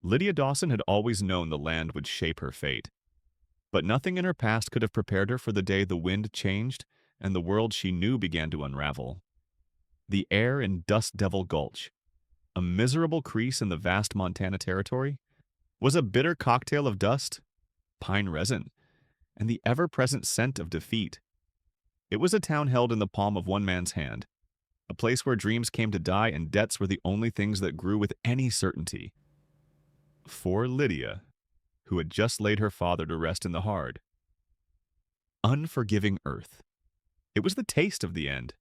Lydia Dawson had always known the land would shape her fate, but nothing in her past could have prepared her for the day the wind changed and the world she knew began to unravel. The air in Dust Devil Gulch, a miserable crease in the vast Montana territory, was a bitter cocktail of dust, pine resin, and the ever-present scent of defeat. It was a town held in the palm of one man's hand, a place where dreams came to die and debts were the only things that grew with any certainty. For Lydia, who had just laid her father to rest in the hard, unforgiving earth. It was the taste of the end.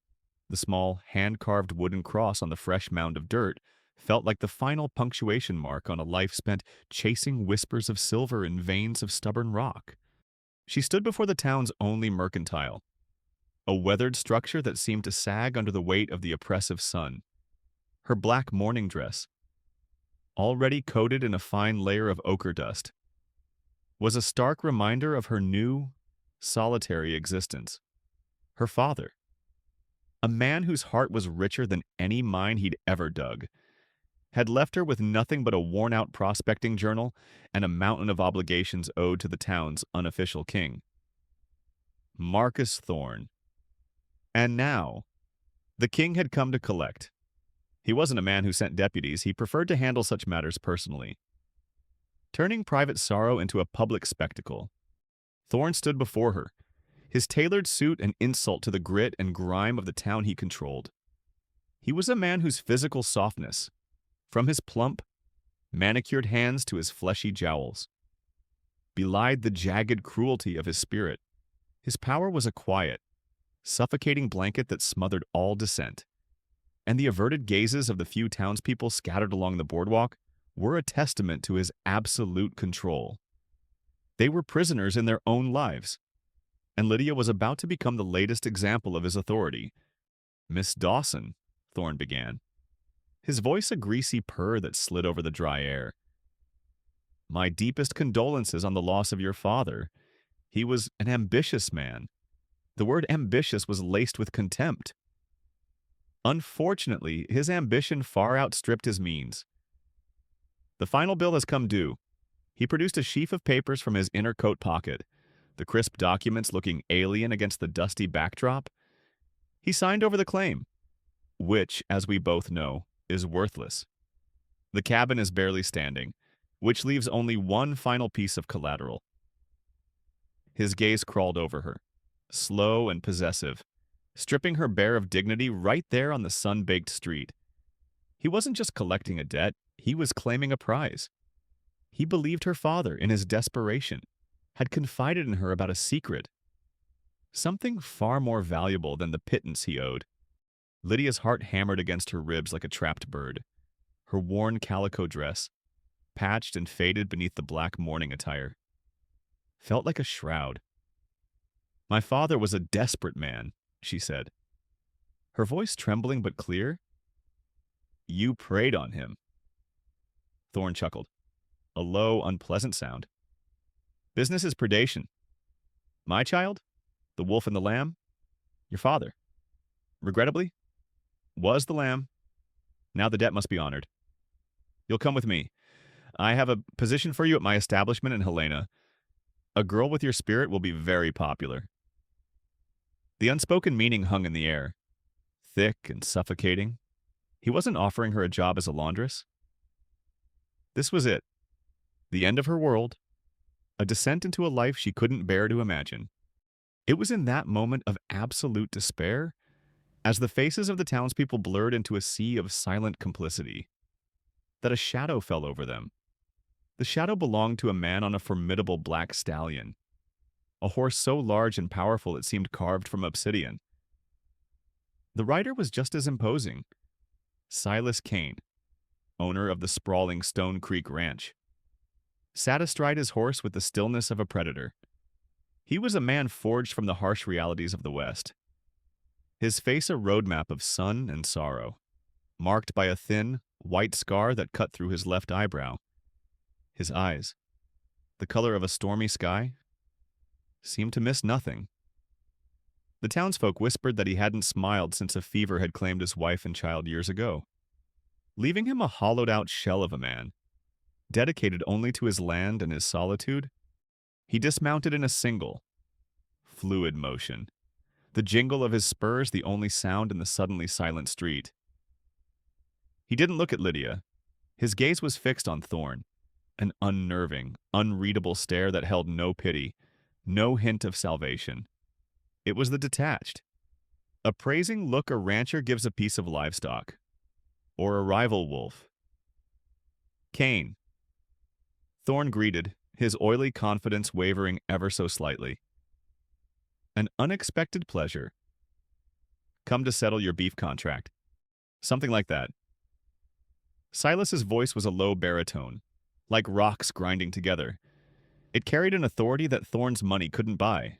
The small, hand-carved wooden cross on the fresh mound of dirt felt like the final punctuation mark on a life spent chasing whispers of silver in veins of stubborn rock. She stood before the town's only mercantile, a weathered structure that seemed to sag under the weight of the oppressive sun. Her black mourning dress, already coated in a fine layer of ochre dust, was a stark reminder of her new, solitary existence. Her father, a man whose heart was richer than any mine he'd ever dug, had left her with nothing but a worn-out prospecting journal and a mountain of obligations owed to the town's unofficial king, Marcus Thorne. And now, the king had come to collect. He wasn't a man who sent deputies. He preferred to handle such matters personally. Turning private sorrow into a public spectacle, Thorne stood before her, his tailored suit an insult to the grit and grime of the town he controlled. He was a man whose physical softness, from his plump, manicured hands to his fleshy jowls, belied the jagged cruelty of his spirit. His power was a quiet, suffocating blanket that smothered all dissent, and the averted gazes of the few townspeople scattered along the boardwalk were a testament to his absolute control. They were prisoners in their own lives, and Lydia was about to become the latest example of his authority. "Miss Dawson," Thorne began, his voice a greasy purr that slid over the dry air. "My deepest condolences on the loss of your father. He was an ambitious man." The word ambitious was laced with contempt. Unfortunately, his ambition far outstripped his means. "The final bill has come due." He produced a sheaf of papers from his inner coat pocket, the crisp documents looking alien against the dusty backdrop. He signed over the claim, which, as we both know, is worthless. The cabin is barely standing, which leaves only one final piece of collateral. His gaze crawled over her, slow and possessive, stripping her bare of dignity right there on the sun-baked street. He wasn't just collecting a debt, he was claiming a prize. He believed her father, in his desperation, had confided in her about a secret, something far more valuable than the pittance he owed. Lydia's heart hammered against her ribs like a trapped bird. Her worn calico dress, patched and faded beneath the black mourning attire, felt like a shroud. "My father was a desperate man," she said, her voice trembling but clear. "You preyed on him." Thorne chuckled, a low, unpleasant sound. "Business is predation. My child, the wolf and the lamb, your father, regrettably, was the lamb. Now the debt must be honored. You'll come with me. I have a position for you at my establishment in Helena. A girl with your spirit will be very popular." The unspoken meaning hung in the air, thick and suffocating. He wasn't offering her a job as a laundress. This was it. The end of her world, a descent into a life she couldn't bear to imagine. It was in that moment of absolute despair, as the faces of the townspeople blurred into a sea of silent complicity, that a shadow fell over them. The shadow belonged to a man on a formidable black stallion, a horse so large and powerful it seemed carved from obsidian. The rider was just as imposing. Silas Kane, owner of the sprawling Stone Creek Ranch, sat astride his horse with the stillness of a predator. He was a man forged from the harsh realities of the West, his face a roadmap of sun and sorrow, marked by a thin, white scar that cut through his left eyebrow. His eyes, the color of a stormy sky, seemed to miss nothing. The townsfolk whispered that he hadn't smiled since a fever had claimed his wife and child years ago, leaving him a hollowed-out shell of a man. dedicated only to his land and his solitude. He dismounted in a single, fluid motion, the jingle of his spurs the only sound in the suddenly silent street. He didn't look at Lydia. His gaze was fixed on Thorn, an unnerving, unreadable stare that held no pity, no hint of salvation. It was the detached, appraising look a rancher gives a piece of livestock, or a rival wolf. Cain. Thorn greeted, his oily confidence wavering ever so slightly. An unexpected pleasure. Come to settle your beef contract. Something like that. Silas's voice was a low baritone, like rocks grinding together. It carried an authority that Thorn's money couldn't buy.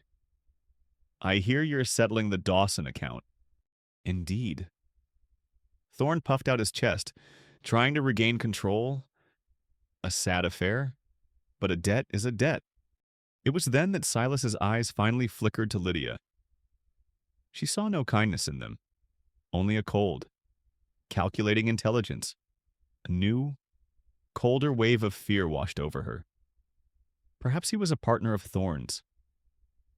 I hear you're settling the Dawson account. Indeed. Thorn puffed out his chest, trying to regain control. A sad affair, but a debt is a debt. It was then that Silas's eyes finally flickered to Lydia. She saw no kindness in them, only a cold, calculating intelligence. A new, colder wave of fear washed over her. Perhaps he was a partner of Thorn's,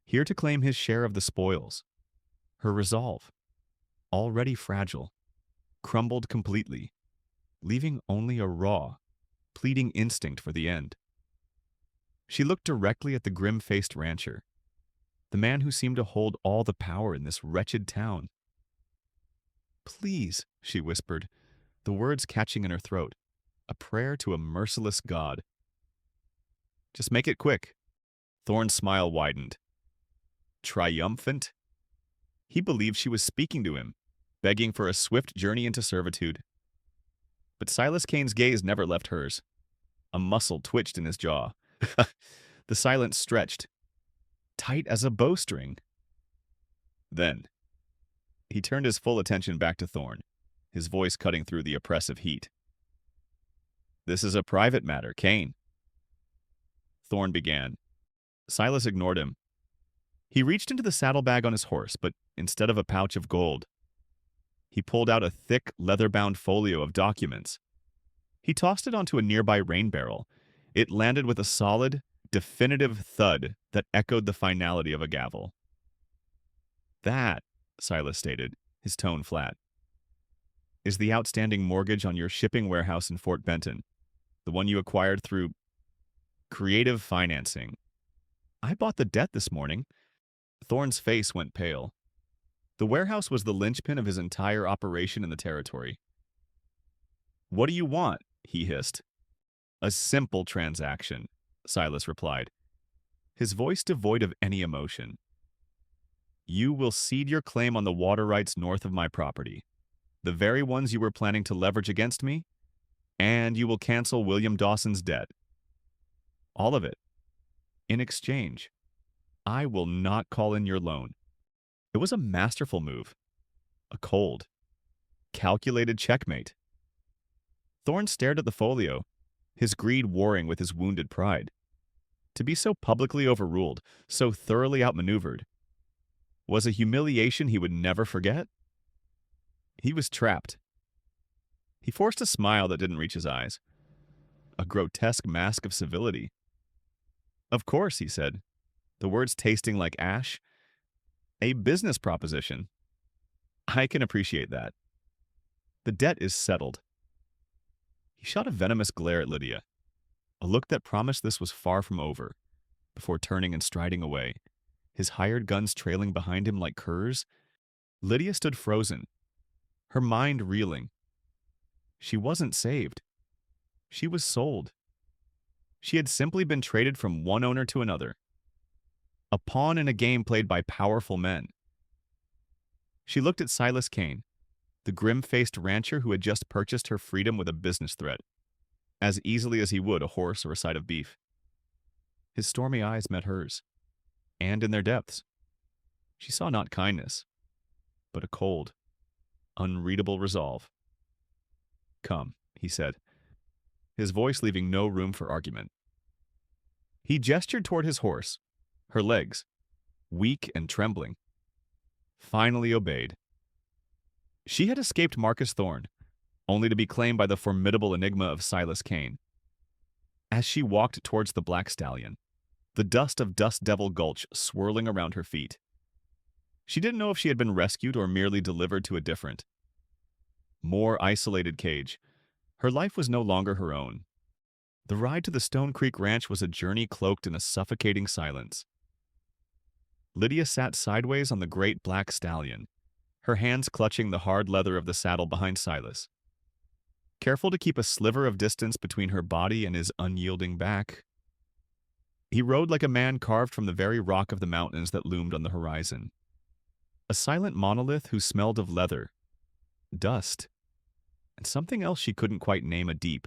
here to claim his share of the spoils. Her resolve, already fragile, crumbled completely, leaving only a raw, pleading instinct for the end. She looked directly at the grim-faced rancher, the man who seemed to hold all the power in this wretched town. Please, she whispered, the words catching in her throat, a prayer to a merciless God. Just make it quick. Thorn's smile widened. Triumphant? He believed she was speaking to him, begging for a swift journey into servitude. But Silas Cain's gaze never left hers. A muscle twitched in his jaw. The silence stretched, tight as a bowstring. Then, he turned his full attention back to Thorn, his voice cutting through the oppressive heat. This is a private matter, Cain. Thorn began. Silas ignored him. He reached into the saddlebag on his horse, but instead of a pouch of gold, he pulled out a thick, leather-bound folio of documents. He tossed it onto a nearby rain barrel. It landed with a solid, definitive thud that echoed the finality of a gavel. That, Silas stated, his tone flat, is the outstanding mortgage on your shipping warehouse in Fort Benton, the one you acquired through creative financing. I bought the debt this morning. Thorn's face went pale. The warehouse was the linchpin of his entire operation in the territory. What do you want? He hissed. A simple transaction, Silas replied, his voice devoid of any emotion. You will cede your claim on the water rights north of my property, the very ones you were planning to leverage against me, and you will cancel William Dawson's debt. All of it. In exchange, I will not call in your loan. It was a masterful move. A cold, calculated checkmate. Thorn stared at the folio, his greed warring with his wounded pride. To be so publicly overruled, so thoroughly outmaneuvered, was a humiliation he would never forget. He was trapped. He forced a smile that didn't reach his eyes, a grotesque mask of civility. Of course, he said, the words tasting like ash. A business proposition. I can appreciate that. The debt is settled. He shot a venomous glare at Lydia, a look that promised this was far from over, before turning and striding away, his hired guns trailing behind him like curs. Lydia stood frozen, her mind reeling. She wasn't saved. She was sold. She had simply been traded from one owner to another, a pawn in a game played by powerful men. She looked at Silas Cain, the grim-faced rancher who had just purchased her freedom with a business threat, as easily as he would a horse or a side of beef. His stormy eyes met hers, and in their depths, she saw not kindness, but a cold, unreadable resolve. Come, he said, his voice leaving no room for argument. He gestured toward his horse, her legs, weak and trembling, finally obeyed. She had escaped Marcus Thorn, only to be claimed by the formidable enigma of Silas Cain. As she walked towards the black stallion, the dust of Dust Devil Gulch swirling around her feet. She didn't know if she had been rescued or merely delivered to a different, more isolated cage. Her life was no longer her own. The ride to the Stone Creek Ranch was a journey cloaked in a suffocating silence. Lydia sat sideways on the great black stallion, her hands clutching the hard leather of the saddle behind Silas. Careful to keep a sliver of distance between her body and his unyielding back, he rode like a man carved from the very rock of the mountains that loomed on the horizon. A silent monolith who smelled of leather, dust, and something else she couldn't quite name, a deep,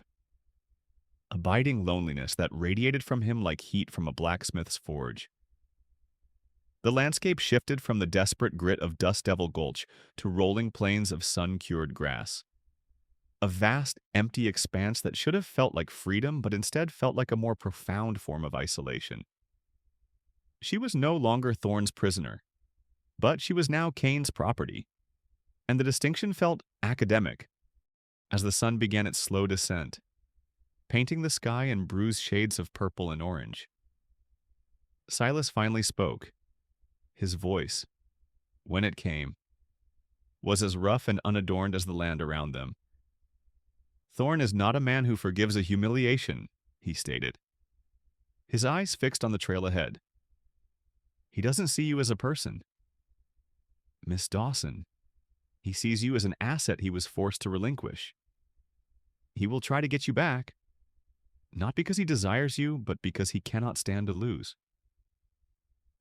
abiding loneliness that radiated from him like heat from a blacksmith's forge. The landscape shifted from the desperate grit of Dust Devil Gulch to rolling plains of sun-cured grass. A vast, empty expanse that should have felt like freedom, but instead felt like a more profound form of isolation. She was no longer Thorne's prisoner, but she was now Kane's property, and the distinction felt academic as the sun began its slow descent, painting the sky in bruised shades of purple and orange. Silas finally spoke. His voice, when it came, was as rough and unadorned as the land around them. "Thorne is not a man who forgives a humiliation," he stated, his eyes fixed on the trail ahead. "He doesn't see you as a person, Miss Dawson. He sees you as an asset he was forced to relinquish. He will try to get you back, not because he desires you, but because he cannot stand to lose."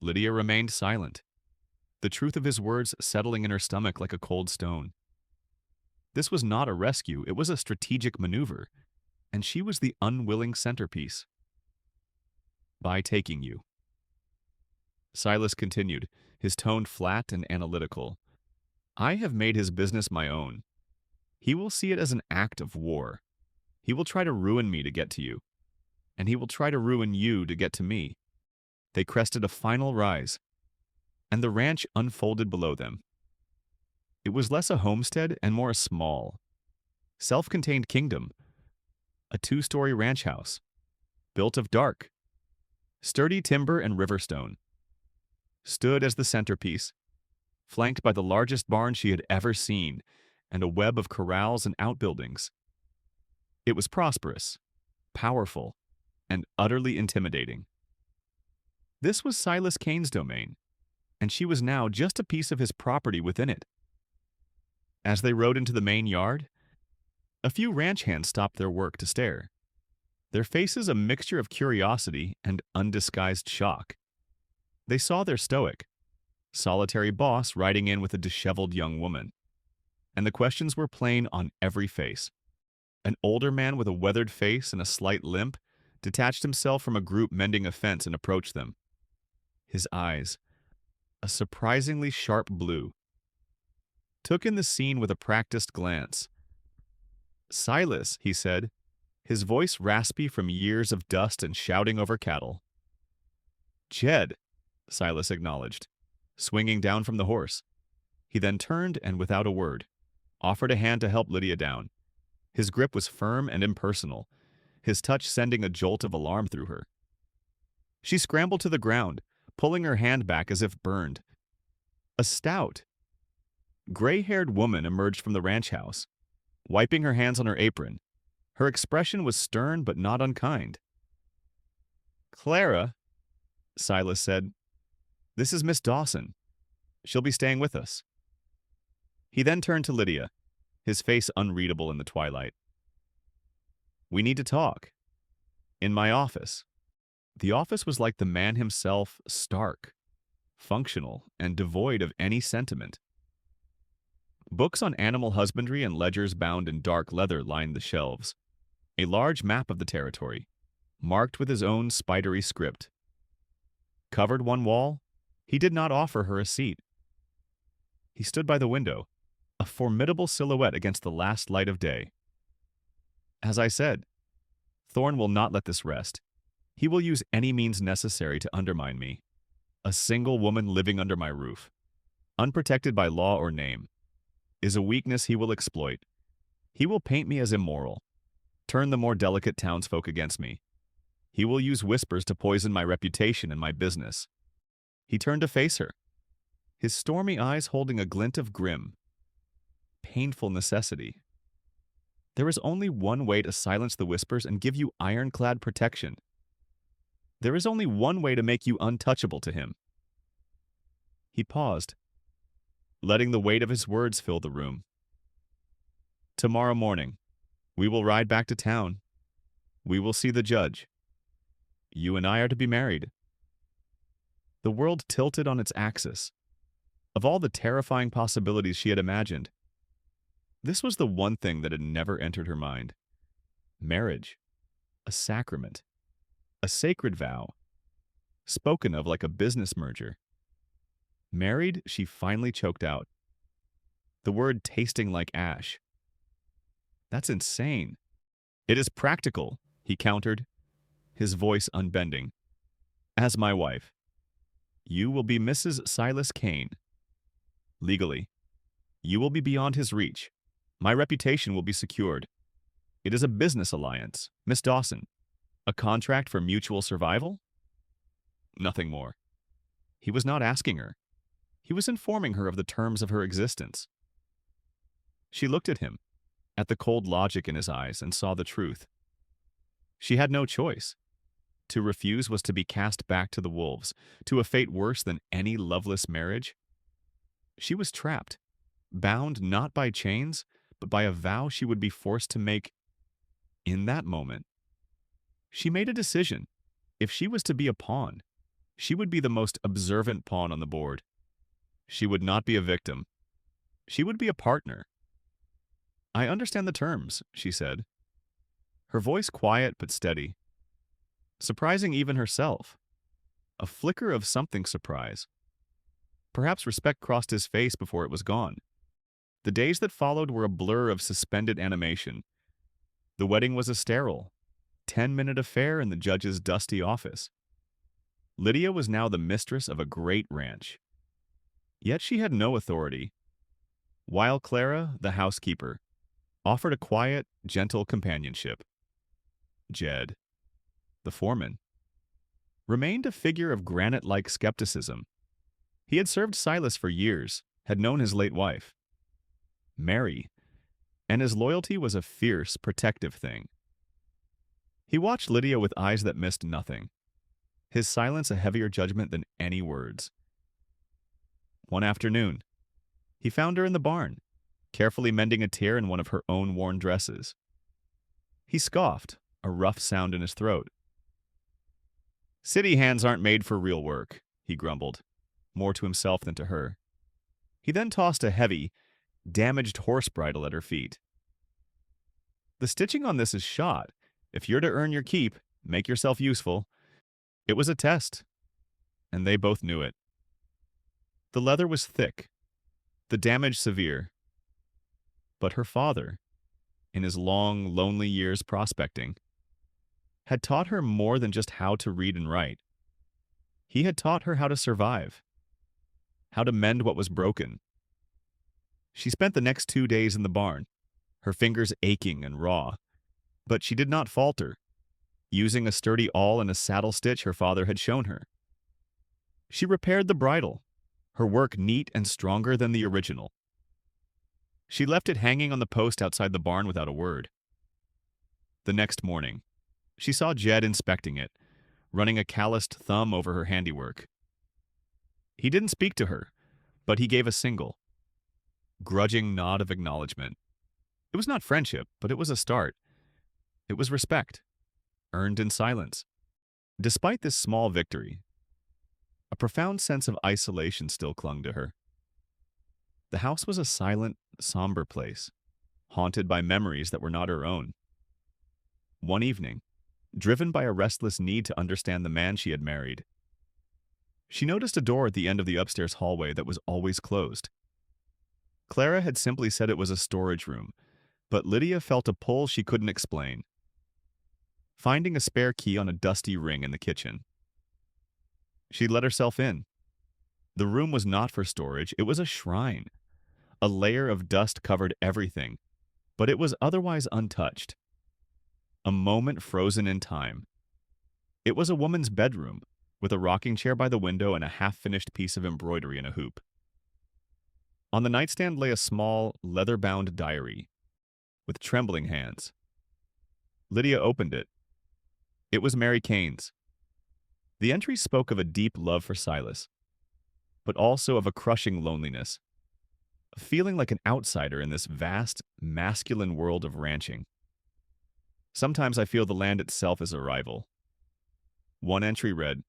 Lydia remained silent, the truth of his words settling in her stomach like a cold stone. This was not a rescue, it was a strategic maneuver, and she was the unwilling centerpiece. "By taking you," Silas continued, his tone flat and analytical, "I have made his business my own. He will see it as an act of war. He will try to ruin me to get to you, and he will try to ruin you to get to me." They crested a final rise, and the ranch unfolded below them. It was less a homestead and more a small, self-contained kingdom, a two-story ranch house, built of dark, sturdy timber and river stone, stood as the centerpiece, flanked by the largest barn she had ever seen and a web of corrals and outbuildings. It was prosperous, powerful, and utterly intimidating. This was Silas Kane's domain, and she was now just a piece of his property within it. As they rode into the main yard, a few ranch hands stopped their work to stare, their faces a mixture of curiosity and undisguised shock. They saw their stoic, solitary boss riding in with a disheveled young woman, and the questions were plain on every face. An older man with a weathered face and a slight limp detached himself from a group mending a fence and approached them. His eyes, a surprisingly sharp blue, took in the scene with a practiced glance. "Silas," he said, his voice raspy from years of dust and shouting over cattle. "Jed," Silas acknowledged, swinging down from the horse. He then turned and, without a word, offered a hand to help Lydia down. His grip was firm and impersonal, his touch sending a jolt of alarm through her. She scrambled to the ground, pulling her hand back as if burned. A stout, gray-haired woman emerged from the ranch house, wiping her hands on her apron. Her expression was stern but not unkind. "Clara," Silas said, "this is Miss Dawson. She'll be staying with us." He then turned to Lydia, his face unreadable in the twilight. "We need to talk. In my office." The office was like the man himself, stark, functional, and devoid of any sentiment. Books on animal husbandry and ledgers bound in dark leather lined the shelves. A large map of the territory, marked with his own spidery script, covered one wall. He did not offer her a seat. He stood by the window, a formidable silhouette against the last light of day. "As I said, Thorne will not let this rest. He will use any means necessary to undermine me. A single woman living under my roof, unprotected by law or name, is a weakness he will exploit. He will paint me as immoral, turn the more delicate townsfolk against me, He will use whispers to poison my reputation and my business. He turned to face her, his stormy eyes holding a glint of grim, painful necessity. There is only one way to silence the whispers and give you ironclad protection. There is only one way to make you untouchable to him. He paused, letting the weight of his words fill the room. Tomorrow morning, we will ride back to town. We will see the judge. You and I are to be married. The world tilted on its axis. Of all the terrifying possibilities she had imagined, this was the one thing that had never entered her mind. Marriage. A sacrament. A sacred vow. Spoken of like a business merger. Married, she finally choked out. The word tasting like ash. That's insane. It is practical, he countered, his voice unbending. As my wife, you will be Mrs. Silas Kane. Legally, you will be beyond his reach. My reputation will be secured. It is a business alliance, Miss Dawson. A contract for mutual survival? Nothing more. He was not asking her. He was informing her of the terms of her existence. She looked at him, at the cold logic in his eyes, and saw the truth. She had no choice. To refuse was to be cast back to the wolves, to a fate worse than any loveless marriage. She was trapped, bound not by chains, but by a vow she would be forced to make in that moment. She made a decision. If she was to be a pawn, she would be the most observant pawn on the board. She would not be a victim. She would be a partner. I understand the terms, she said. Her voice quiet but steady. Surprising even herself. A flicker of something surprise. Perhaps respect crossed his face before it was gone. The days that followed were a blur of suspended animation. The wedding was a sterile, 10-minute affair in the judge's dusty office. Lydia was now the mistress of a great ranch. Yet she had no authority, while Clara, the housekeeper, offered a quiet, gentle companionship. Jed, the foreman, remained a figure of granite-like skepticism. He had served Silas for years, had known his late wife, Mary, and his loyalty was a fierce, protective thing. He watched Lydia with eyes that missed nothing, his silence a heavier judgment than any words. One afternoon, he found her in the barn, carefully mending a tear in one of her own worn dresses. He scoffed, a rough sound in his throat. City hands aren't made for real work, he grumbled, more to himself than to her. He then tossed a heavy, damaged horse bridle at her feet. The stitching on this is shot. If you're to earn your keep, make yourself useful. It was a test, and they both knew it. The leather was thick, the damage severe. But her father, in his long, lonely years prospecting, had taught her more than just how to read and write. He had taught her how to survive, how to mend what was broken. She spent the next 2 days in the barn, her fingers aching and raw, but she did not falter, using a sturdy awl and a saddle stitch her father had shown her. She repaired the bridle, her work neat and stronger than the original. She left it hanging on the post outside the barn without a word. The next morning, she saw Jed inspecting it, running a calloused thumb over her handiwork. He didn't speak to her, but he gave a single, grudging nod of acknowledgement. It was not friendship, but it was a start. It was respect, earned in silence. Despite this small victory, a profound sense of isolation still clung to her. The house was a silent, somber place, haunted by memories that were not her own. One evening, driven by a restless need to understand the man she had married, she noticed a door at the end of the upstairs hallway that was always closed. Clara had simply said it was a storage room, but Lydia felt a pull she couldn't explain, finding a spare key on a dusty ring in the kitchen. She let herself in. The room was not for storage, it was a shrine. A layer of dust covered everything, but it was otherwise untouched. A moment frozen in time. It was a woman's bedroom, with a rocking chair by the window and a half-finished piece of embroidery in a hoop. On the nightstand lay a small, leather-bound diary, with trembling hands. Lydia opened it. It was Mary Kane's. The entry spoke of a deep love for Silas, but also of a crushing loneliness, a feeling like an outsider in this vast, masculine world of ranching. Sometimes I feel the land itself is a rival. One entry read,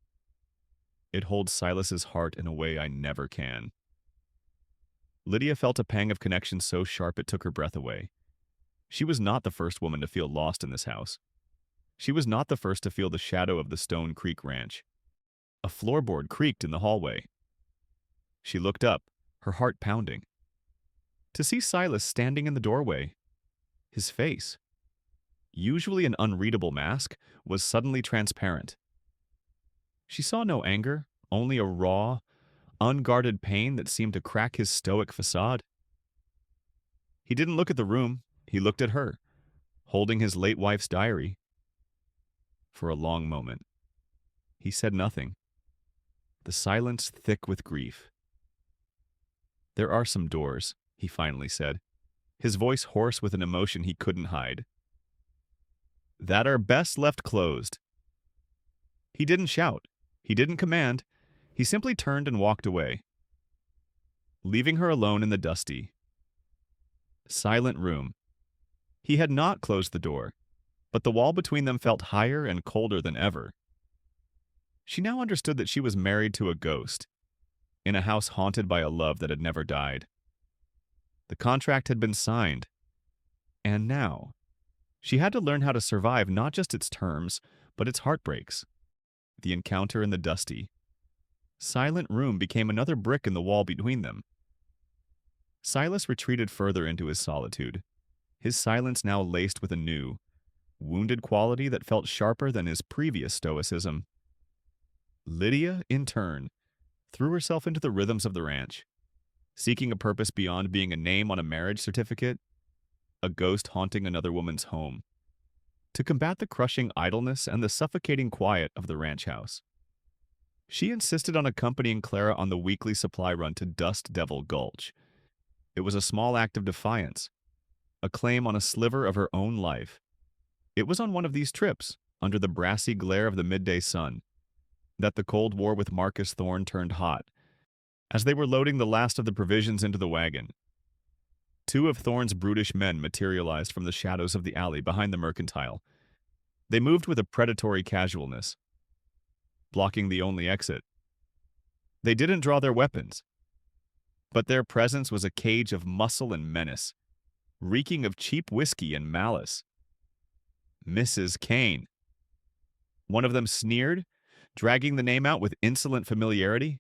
"It holds Silas's heart in a way I never can." Lydia felt a pang of connection so sharp it took her breath away. She was not the first woman to feel lost in this house. She was not the first to feel the shadow of the Stone Creek Ranch. A floorboard creaked in the hallway. She looked up, her heart pounding. To see Silas standing in the doorway, his face, usually an unreadable mask, was suddenly transparent. She saw no anger, only a raw, unguarded pain that seemed to crack his stoic facade. He didn't look at the room, he looked at her, holding his late wife's diary. For a long moment, he said nothing, the silence thick with grief. "There are some doors," he finally said, his voice hoarse with an emotion he couldn't hide, "that are best left closed." He didn't shout, he didn't command, he simply turned and walked away, leaving her alone in the dusty, silent room. He had not closed the door, but the wall between them felt higher and colder than ever. She now understood that she was married to a ghost, in a house haunted by a love that had never died. The contract had been signed, and now she had to learn how to survive not just its terms, but its heartbreaks. The encounter in the dusty, silent room became another brick in the wall between them. Silas retreated further into his solitude, his silence now laced with a new, wounded quality that felt sharper than his previous stoicism. Lydia, in turn, threw herself into the rhythms of the ranch, seeking a purpose beyond being a name on a marriage certificate, a ghost haunting another woman's home, to combat the crushing idleness and the suffocating quiet of the ranch house. She insisted on accompanying Clara on the weekly supply run to Dust Devil Gulch. It was a small act of defiance, a claim on a sliver of her own life. It was on one of these trips, under the brassy glare of the midday sun, that the Cold War with Marcus Thorne turned hot, as they were loading the last of the provisions into the wagon. Two of Thorne's brutish men materialized from the shadows of the alley behind the mercantile. They moved with a predatory casualness, blocking the only exit. They didn't draw their weapons, but their presence was a cage of muscle and menace, reeking of cheap whiskey and malice. "Mrs. Kane." One of them sneered, dragging the name out with insolent familiarity.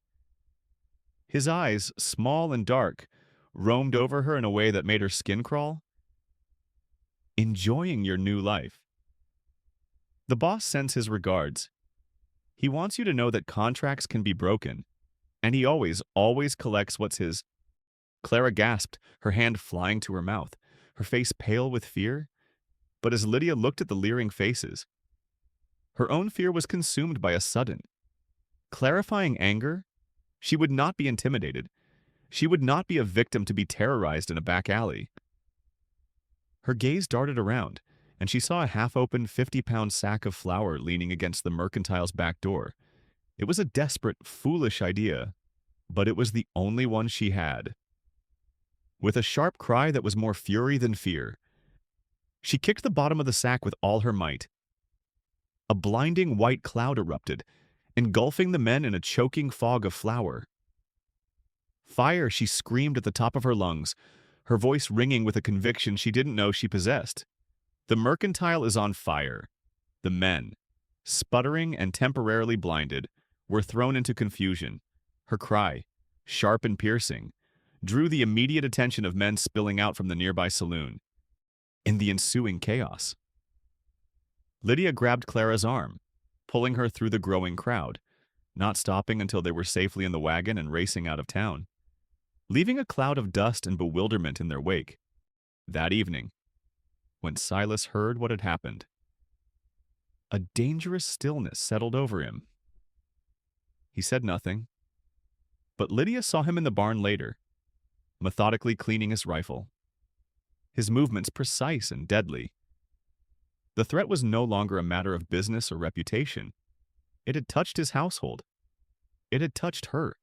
His eyes, small and dark, roamed over her in a way that made her skin crawl. "Enjoying your new life." The boss sends his regards. He wants you to know that contracts can be broken, and he always collects what's his. Clara gasped, her hand flying to her mouth, her face pale with fear. But as Lydia looked at the leering faces, her own fear was consumed by a sudden, clarifying anger. She would not be intimidated. She would not be a victim to be terrorized in a back alley. Her gaze darted around, and she saw a half-open 50-pound sack of flour leaning against the mercantile's back door. It was a desperate, foolish idea, but it was the only one she had. With a sharp cry that was more fury than fear, she kicked the bottom of the sack with all her might. A blinding white cloud erupted, engulfing the men in a choking fog of flour. "Fire!" she screamed at the top of her lungs, her voice ringing with a conviction she didn't know she possessed. "The mercantile is on fire." The men, sputtering and temporarily blinded, were thrown into confusion. Her cry, sharp and piercing, drew the immediate attention of men spilling out from the nearby saloon. In the ensuing chaos, Lydia grabbed Clara's arm, pulling her through the growing crowd, not stopping until they were safely in the wagon and racing out of town, leaving a cloud of dust and bewilderment in their wake. That evening, when Silas heard what had happened, A dangerous stillness settled over him. He said nothing, but Lydia saw him in the barn later, methodically cleaning his rifle, his movements precise and deadly. The threat was no longer a matter of business or reputation. It had touched his household. It had touched her.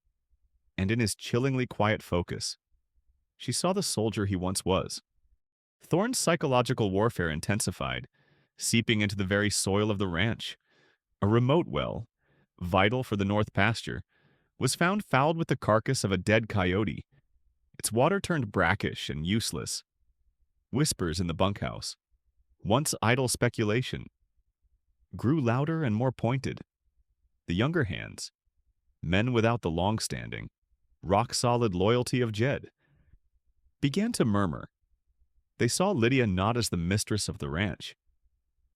And in his chillingly quiet focus, she saw the soldier he once was. Thorne's psychological warfare intensified, seeping into the very soil of the ranch. A remote well, vital for the north pasture, was found fouled with the carcass of a dead coyote. Its water turned brackish and useless. Whispers in the bunkhouse, once idle speculation, grew louder and more pointed. The younger hands, men without the long-standing, rock-solid loyalty of Jed, began to murmur. They saw Lydia not as the mistress of the ranch,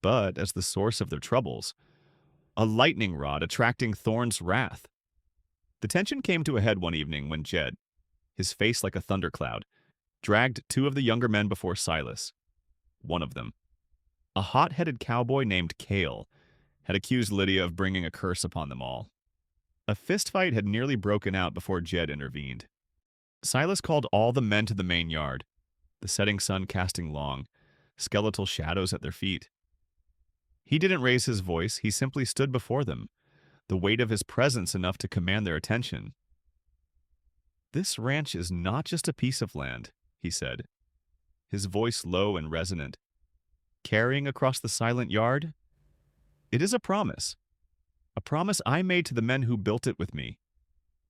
but as the source of their troubles, a lightning rod attracting Thorne's wrath. The tension came to a head one evening when Jed, his face like a thundercloud, dragged two of the younger men before Silas. One of them, a hot-headed cowboy named Cale, had accused Lydia of bringing a curse upon them all. A fistfight had nearly broken out before Jed intervened. Silas called all the men to the main yard, the setting sun casting long, skeletal shadows at their feet. He didn't raise his voice, he simply stood before them, the weight of his presence enough to command their attention. "This ranch is not just a piece of land," he said, his voice low and resonant. "Carrying across the silent yard, it is a promise I made to the men who built it with me,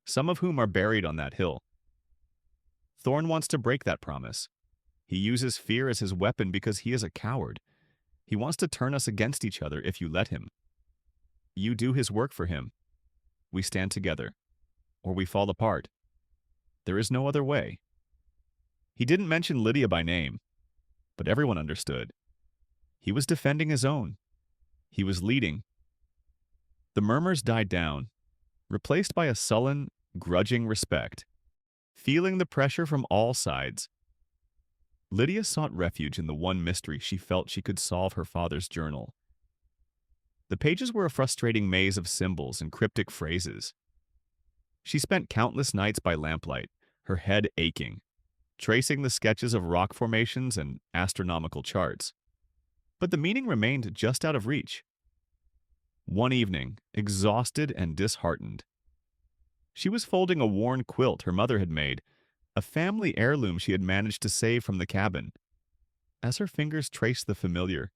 some of whom are buried on that hill. Thorne wants to break that promise. He uses fear as his weapon because he is a coward. He wants to turn us against each other if you let him. You do his work for him. We stand together, or we fall apart. There is no other way." He didn't mention Lydia by name, but everyone understood. He was defending his own. He was leading. The murmurs died down, replaced by a sullen, grudging respect. Feeling the pressure from all sides, Lydia sought refuge in the one mystery she felt she could solve: her father's journal. The pages were a frustrating maze of symbols and cryptic phrases. She spent countless nights by lamplight, her head aching, tracing the sketches of rock formations and astronomical charts. But the meaning remained just out of reach. One evening, exhausted and disheartened, she was folding a worn quilt her mother had made, a family heirloom she had managed to save from the cabin. As her fingers traced the familiar,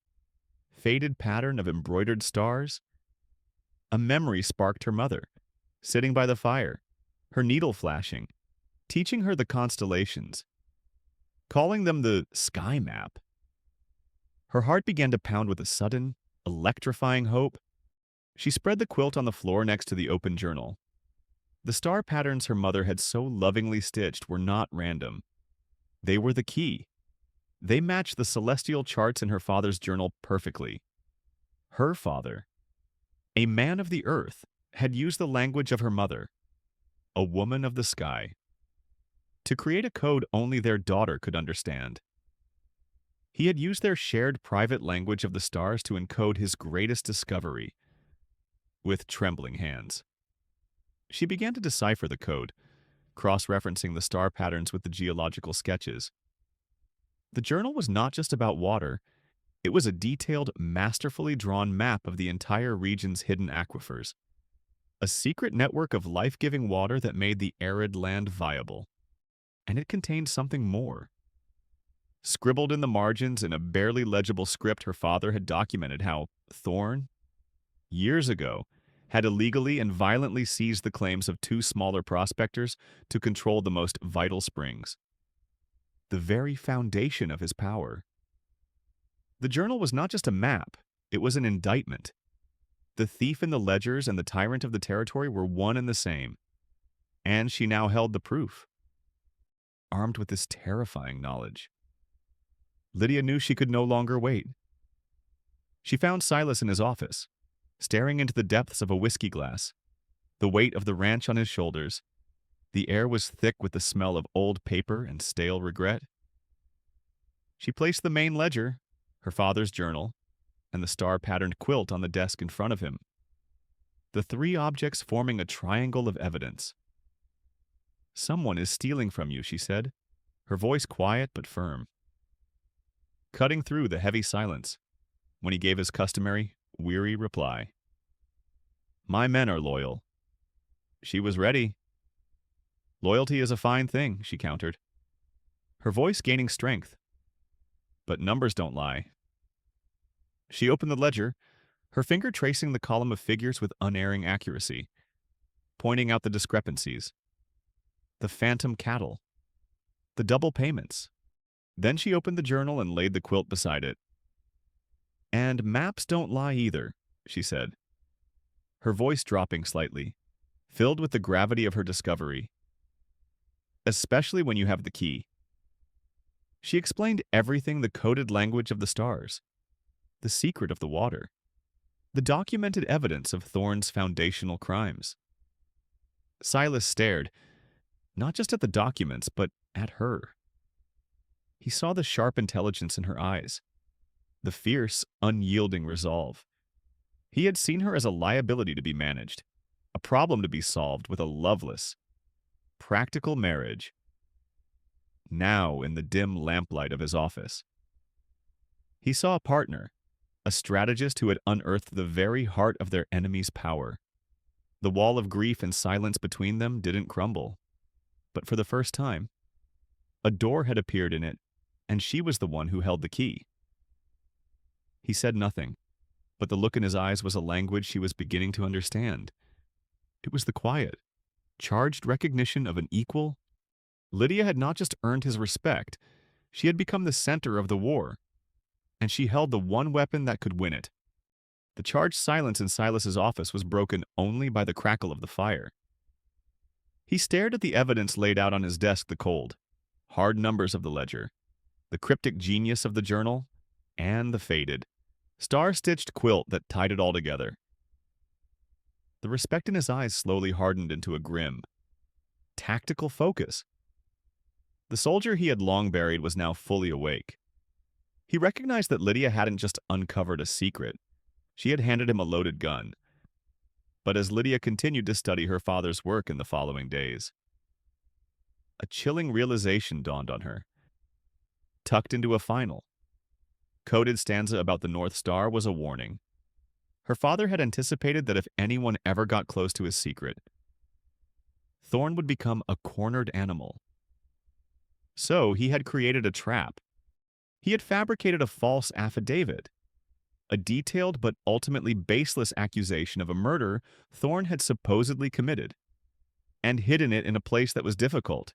faded pattern of embroidered stars, a memory sparked her mother, sitting by the fire, her needle flashing, teaching her the constellations, calling them the sky map. Her heart began to pound with a sudden, electrifying hope. She spread the quilt on the floor next to the open journal. The star patterns her mother had so lovingly stitched were not random. They were the key. They matched the celestial charts in her father's journal perfectly. Her father, a man of the earth, had used the language of her mother, a woman of the sky, to create a code only their daughter could understand. He had used their shared private language of the stars to encode his greatest discovery, with trembling hands. She began to decipher the code, cross-referencing the star patterns with the geological sketches. The journal was not just about water, it was a detailed, masterfully drawn map of the entire region's hidden aquifers, a secret network of life-giving water that made the arid land viable. And it contained something more. Scribbled in the margins in a barely legible script, her father had documented how Thorne, years ago, had illegally and violently seized the claims of two smaller prospectors to control the most vital springs, the very foundation of his power. The journal was not just a map, it was an indictment. The thief in the ledgers and the tyrant of the territory were one and the same, and she now held the proof. Armed with this terrifying knowledge, Lydia knew she could no longer wait. She found Silas in his office, staring into the depths of a whiskey glass, the weight of the ranch on his shoulders. The air was thick with the smell of old paper and stale regret. She placed the main ledger, her father's journal, and the star-patterned quilt on the desk in front of him. The three objects forming a triangle of evidence. "Someone is stealing from you," she said, her voice quiet but firm. Cutting through the heavy silence, when he gave his customary, weary reply. "My men are loyal." She was ready. "Loyalty is a fine thing," she countered, her voice gaining strength. "But numbers don't lie." She opened the ledger, her finger tracing the column of figures with unerring accuracy, pointing out the discrepancies. The phantom cattle. The double payments. Then she opened the journal and laid the quilt beside it. "And maps don't lie either," she said, her voice dropping slightly, filled with the gravity of her discovery. "Especially when you have the key." She explained everything, the coded language of the stars, the secret of the water, the documented evidence of Thorne's foundational crimes. Silas stared, not just at the documents, but at her. He saw the sharp intelligence in her eyes, the fierce, unyielding resolve. He had seen her as a liability to be managed, a problem to be solved with a loveless, practical marriage. Now, in the dim lamplight of his office, he saw a partner, a strategist who had unearthed the very heart of their enemy's power. The wall of grief and silence between them didn't crumble, but for the first time, a door had appeared in it, and she was the one who held the key. He said nothing, but the look in his eyes was a language she was beginning to understand. It was the quiet, charged recognition of an equal. Lydia had not just earned his respect, she had become the center of the war, and she held the one weapon that could win it. The charged silence in Silas's office was broken only by the crackle of the fire. He stared at the evidence laid out on his desk, the cold, hard numbers of the ledger, the cryptic genius of the journal, and the faded, star-stitched quilt that tied it all together. The respect in his eyes slowly hardened into a grim, tactical focus. The soldier he had long buried was now fully awake. He recognized that Lydia hadn't just uncovered a secret, she had handed him a loaded gun. But as Lydia continued to study her father's work in the following days, a chilling realization dawned on her. Tucked into a final, coded stanza about the North Star was a warning. Her father had anticipated that if anyone ever got close to his secret, Thorne would become a cornered animal. So he had created a trap. He had fabricated a false affidavit, a detailed but ultimately baseless accusation of a murder Thorne had supposedly committed, and hidden it in a place that was difficult,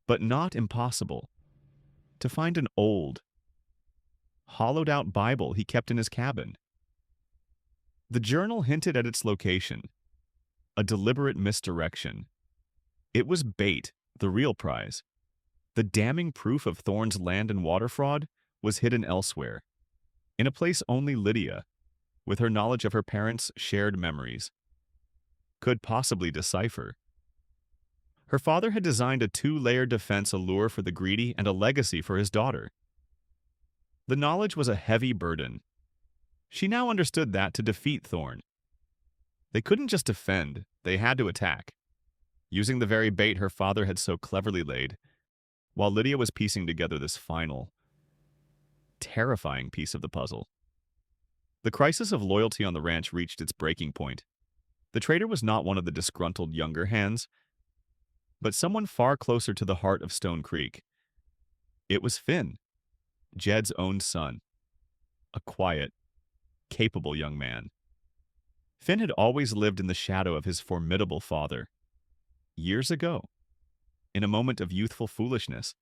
but not impossible, to find an old, hollowed-out Bible he kept in his cabin. The journal hinted at its location, a deliberate misdirection. It was bait, the real prize. The damning proof of Thorne's land and water fraud was hidden elsewhere, in a place only Lydia, with her knowledge of her parents' shared memories, could possibly decipher. Her father had designed a two-layered defense, a lure for the greedy and a legacy for his daughter. The knowledge was a heavy burden. She now understood that to defeat Thorne, they couldn't just defend, they had to attack, using the very bait her father had so cleverly laid, while Lydia was piecing together this final, terrifying piece of the puzzle. The crisis of loyalty on the ranch reached its breaking point. The traitor was not one of the disgruntled younger hands, but someone far closer to the heart of Stone Creek. It was Finn, Jed's own son, a quiet, capable young man. Finn had always lived in the shadow of his formidable father. Years ago, in a moment of youthful foolishness,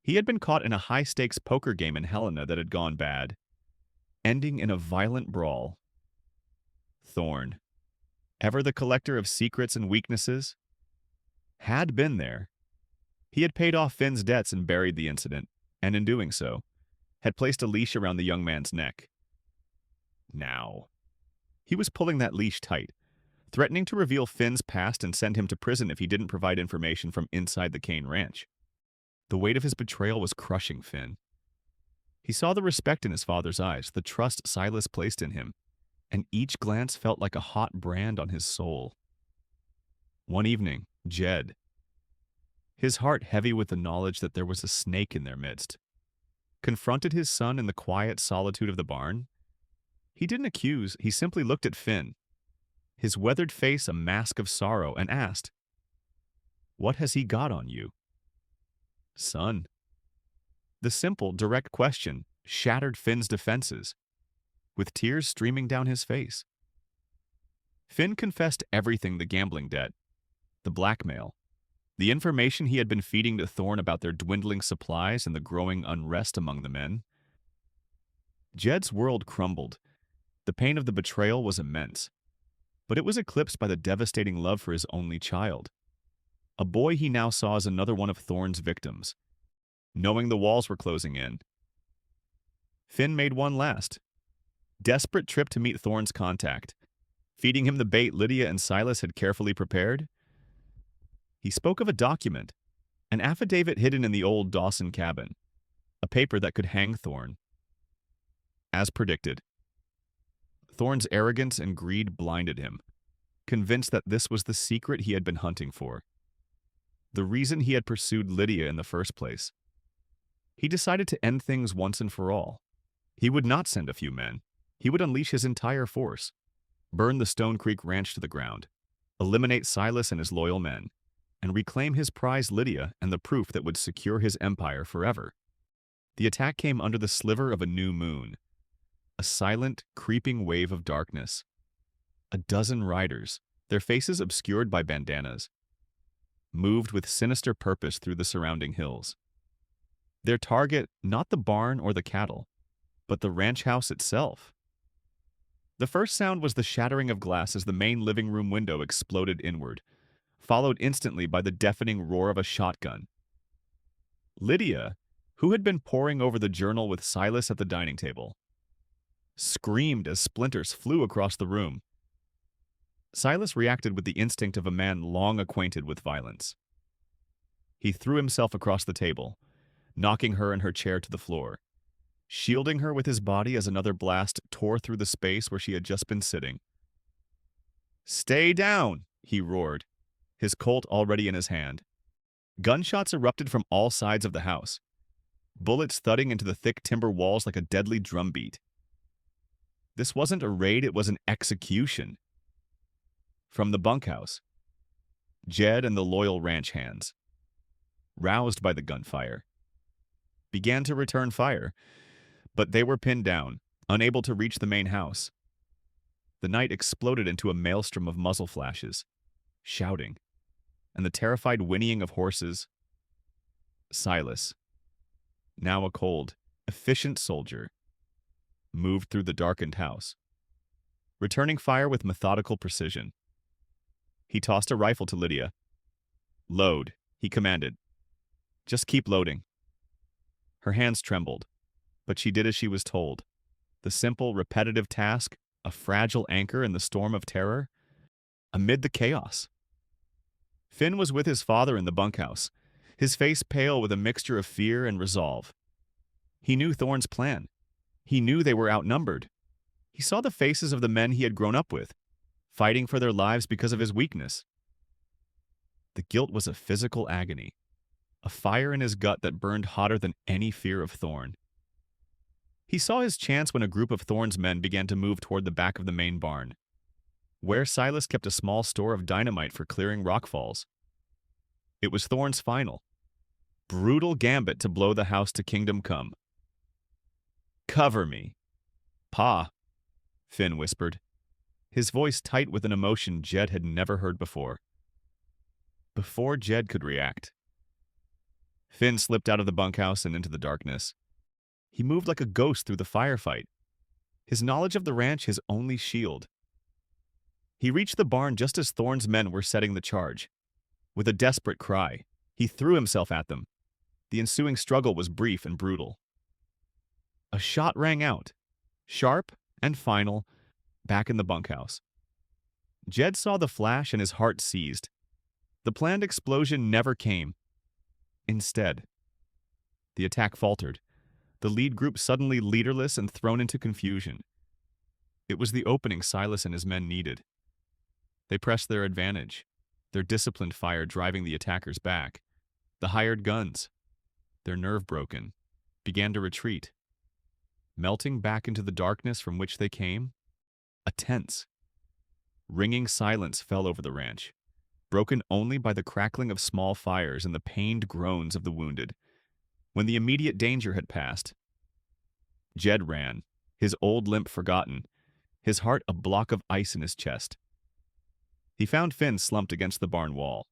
he had been caught in a high-stakes poker game in Helena that had gone bad, ending in a violent brawl. Thorne, ever the collector of secrets and weaknesses, had been there. He had paid off Finn's debts and buried the incident, and in doing so, had placed a leash around the young man's neck. Now, he was pulling that leash tight, threatening to reveal Finn's past and send him to prison if he didn't provide information from inside the Kane Ranch. The weight of his betrayal was crushing Finn. He saw the respect in his father's eyes, the trust Silas placed in him, and each glance felt like a hot brand on his soul. One evening, Jed, his heart heavy with the knowledge that there was a snake in their midst, confronted his son in the quiet solitude of the barn. He didn't accuse, he simply looked at Finn, his weathered face a mask of sorrow, and asked, "What has he got on you?" "Son." The simple, direct question shattered Finn's defenses, with tears streaming down his face. Finn confessed everything: the gambling debt, the blackmail, the information he had been feeding to Thorn about their dwindling supplies and the growing unrest among the men. Jed's world crumbled. The pain of the betrayal was immense, but it was eclipsed by the devastating love for his only child. A boy he now saw as another one of Thorn's victims. Knowing the walls were closing in, Finn made one last, desperate trip to meet Thorn's contact, feeding him the bait Lydia and Silas had carefully prepared. He spoke of a document, an affidavit hidden in the old Dawson cabin, a paper that could hang Thorn. As predicted, Thorn's arrogance and greed blinded him, convinced that this was the secret he had been hunting for, the reason he had pursued Lydia in the first place. He decided to end things once and for all. He would not send a few men. He would unleash his entire force, burn the Stone Creek Ranch to the ground, eliminate Silas and his loyal men, and reclaim his prize Lydia and the proof that would secure his empire forever. The attack came under the sliver of a new moon, a silent, creeping wave of darkness. A dozen riders, their faces obscured by bandanas, moved with sinister purpose through the surrounding hills. Their target, not the barn or the cattle, but the ranch house itself. The first sound was the shattering of glass as the main living room window exploded inward, followed instantly by the deafening roar of a shotgun. Lydia, who had been poring over the journal with Silas at the dining table, screamed as splinters flew across the room. Silas reacted with the instinct of a man long acquainted with violence. He threw himself across the table, knocking her and her chair to the floor, shielding her with his body as another blast tore through the space where she had just been sitting. "Stay down!" he roared, his Colt already in his hand. Gunshots erupted from all sides of the house, bullets thudding into the thick timber walls like a deadly drumbeat. This wasn't a raid, it was an execution. From the bunkhouse, Jed and the loyal ranch hands, roused by the gunfire, began to return fire, but they were pinned down, unable to reach the main house. The night exploded into a maelstrom of muzzle flashes, shouting, and the terrified whinnying of horses. Silas, now a cold, efficient soldier, moved through the darkened house, returning fire with methodical precision. He tossed a rifle to Lydia. "Load," he commanded. "Just keep loading." Her hands trembled, but she did as she was told. The simple, repetitive task, a fragile anchor in the storm of terror, amid the chaos. Finn was with his father in the bunkhouse, his face pale with a mixture of fear and resolve. He knew Thorn's plan. He knew they were outnumbered. He saw the faces of the men he had grown up with, fighting for their lives because of his weakness. The guilt was a physical agony, a fire in his gut that burned hotter than any fear of Thorn. He saw his chance when a group of Thorn's men began to move toward the back of the main barn, where Silas kept a small store of dynamite for clearing rockfalls. It was Thorn's final, brutal gambit to blow the house to kingdom come. "Cover me, Pa," Finn whispered, his voice tight with an emotion Jed had never heard before. Before Jed could react, Finn slipped out of the bunkhouse and into the darkness. He moved like a ghost through the firefight, his knowledge of the ranch his only shield. He reached the barn just as Thorn's men were setting the charge. With a desperate cry, he threw himself at them. The ensuing struggle was brief and brutal. A shot rang out, sharp and final, back in the bunkhouse. Jed saw the flash and his heart seized. The planned explosion never came. Instead, the attack faltered. the lead group suddenly leaderless and thrown into confusion. It was the opening Silas and his men needed. They pressed their advantage, their disciplined fire driving the attackers back. The hired guns, their nerve broken, began to retreat. Melting back into the darkness from which they came, a tense, ringing silence fell over the ranch, broken only by the crackling of small fires and the pained groans of the wounded. When the immediate danger had passed, Jed ran, his old limp forgotten, his heart a block of ice in his chest. He found Finn slumped against the barn wall,